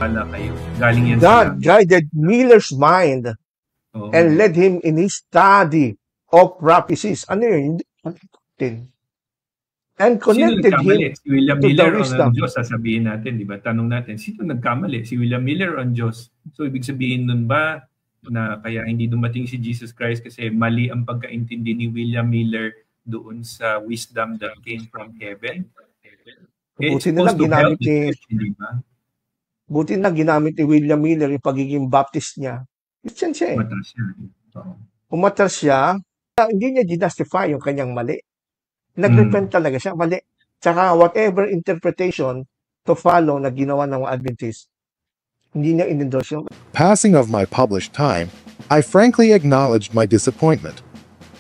Wala kayo. Galing yan God guided Miller's mind and led him in his study of prophecies. Ano yun? And connected him si William to the Miller o wisdom. ang Diyos, sasabihin natin, di ba? Tanong natin, sino nagkamali? Si William Miller o ang Diyos? So, ibig sabihin nun ba na kaya hindi dumating si Jesus Christ kasi mali ang pagkaintindi ni William Miller doon sa wisdom that came from heaven? Buti na lang ginamit ni William Miller yung pagiging Baptist niya. Christian siya eh. Umatras siya. Hindi niya ginastify yung kanyang mali. Nag-repent talaga siya, mali. Tsaka whatever interpretation to follow na ginawa ng mga Adventist, hindi niya in-endorse yun. Passing of my published time, I frankly acknowledged my disappointment.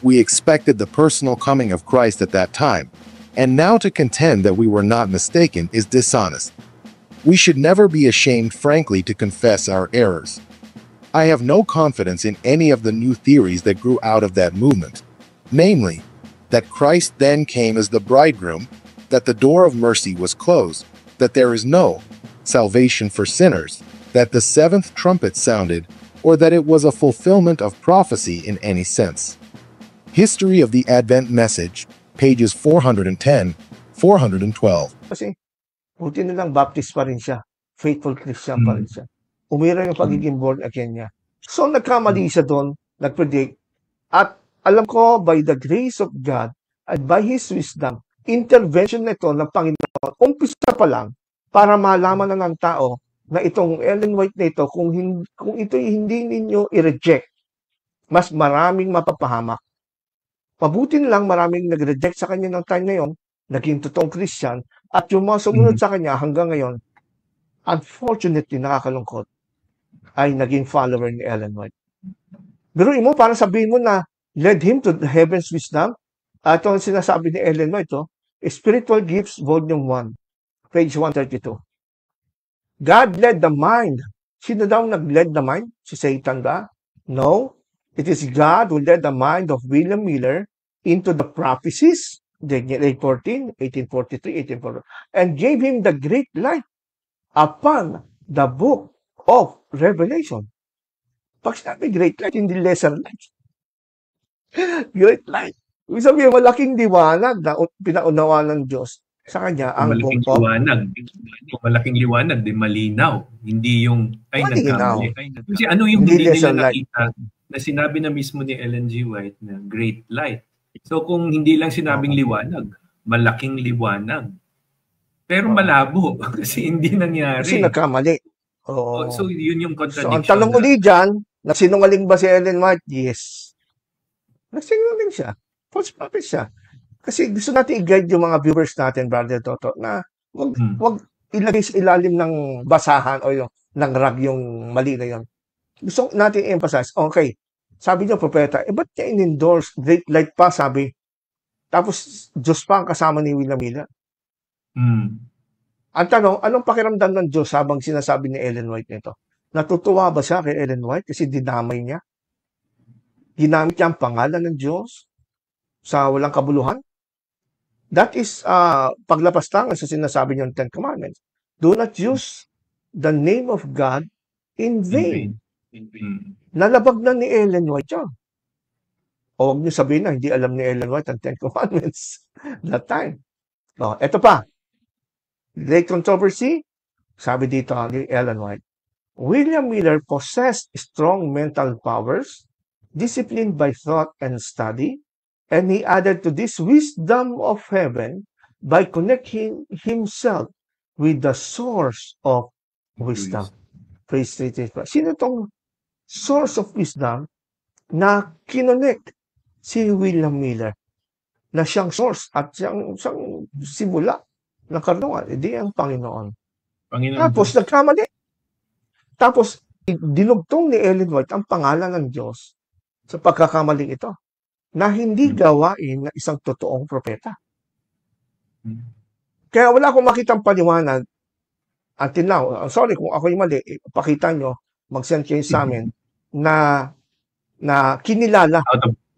We expected the personal coming of Christ at that time, and now to contend that we were not mistaken is dishonest. We should never be ashamed frankly to confess our errors. I have no confidence in any of the new theories that grew out of that movement, namely, that Christ then came as the bridegroom, that the door of mercy was closed, that there is no salvation for sinners, that the seventh trumpet sounded, or that it was a fulfillment of prophecy in any sense. History of the Advent Message, pages 410, 412. Kasi, buti na lang Baptist pa rin siya. Faithful Christian pa rin siya. Umira yung pagiging born again niya. So, nagkamali siya doon, nagpredict, at alam ko, by the grace of God and by His wisdom, intervention nito ng Panginoon, umpisa pa lang, para malaman na ng tao na itong Ellen White na ito, kung ito'y hindi ninyo i-reject, mas maraming mapapahamak. Mabuti lang maraming nag-reject sa kanya ng time na yon, naging totoong Christian, at yung mga sumunod sa kanya hanggang ngayon, unfortunately, nakakalungkot, ay naging follower ni Ellen White. Biruin mo, para sabihin mo na led him to the heaven's wisdom. Ito ang sinasabi ni Ellen White, Spiritual Gifts, Volume 1, page 132. God led the mind. Sino daw nag-led the mind? Si Satan ba? No. It is God who led the mind of William Miller into the prophecies, 1814, 1843, 1844, and gave him the great light upon the book of Revelation. Pag sinabi great light, hindi lesser light. Great light. Ibig sabihin, malaking liwanag na pinaunawa ng Diyos sa kanya ang malaking bungkok. Malaking liwanag, di malinaw. Hindi yung, nagkamali. Kasi ano yung hindi hindi nila nakita na sinabi na mismo ni Ellen G. White na great light. So kung hindi lang sinabing liwanag, malaking liwanag. Pero malabo kasi hindi nangyari. Kasi nagkamali. So yun yung contradiction. So ang tanong uli dyan, nagsinungaling ba si Ellen White? Yes. Nagsinungaling siya. False prophet siya. Kasi gusto natin i-guide yung mga viewers natin, Brother Toto, na wag ilagay sa ilalim ng basahan o ng rag yung mali na yun. Gusto natin i-emphasize, okay, sabi niyo, propeta, ba't niya in-endorse? Great light pa, sabi. Tapos, Diyos pa ang kasama ni William Miller. Ang tanong, anong pakiramdam ng Diyos habang sinasabi ni Ellen White nito? Natutuwa ba siya kay Ellen White kasi dinamay niya? Ginamit niya ang pangalan ng Diyos sa walang kabuluhan? That is paglapastangan sa sinasabi niyong Ten Commandments. Do not use the name of God in vain. Nalabag na ni Ellen White siya. O huwag niyo sabihin na hindi alam ni Ellen White ang Ten Commandments that time. Ito pa. Great controversy, sabi dito ni Ellen White. William Miller possessed strong mental powers, disciplined by thought and study, and he added to this wisdom of heaven by connecting himself with the source of wisdom. Praise the Lord. Sino tong source of wisdom na kinonect? Si William Miller. Na siyang source at siyang simula ng karunungan. Hindi ang Panginoon. Tapos nagkamali. Tapos dinugtong ni Ellen White ang pangalan ng Diyos sa pagkakamaling ito na hindi gawain ng isang totoong propeta. Kaya wala akong makitang paliwanag until now. Sorry kung ako yung mali, pakita nyo, mag-send kayo sa amin na kinilala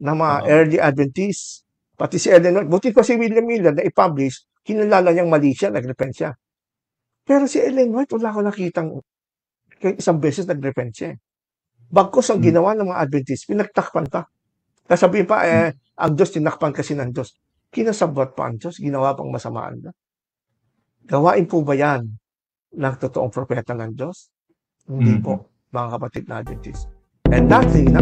ng mga early Adventists, pati si Ellen White. Buti pa si William Miller na i-publish, kinilala niyang mali siya, nag-repent siya. Pero si Ellen White, wala akong nakitang Kaya isang beses nag-repent siya. Bagkus ang ginawa ng mga Adventist, pinagtakpan ka. Kasabihin pa, ang Diyos, tinakpan kasi ng Diyos. Kinasabwat pa ang Diyos, ginawa pang masamaan na. Gawain po ba yan ng totoong propeta ng Diyos? Hindi po, mga kapatid na Adventist. And that thing,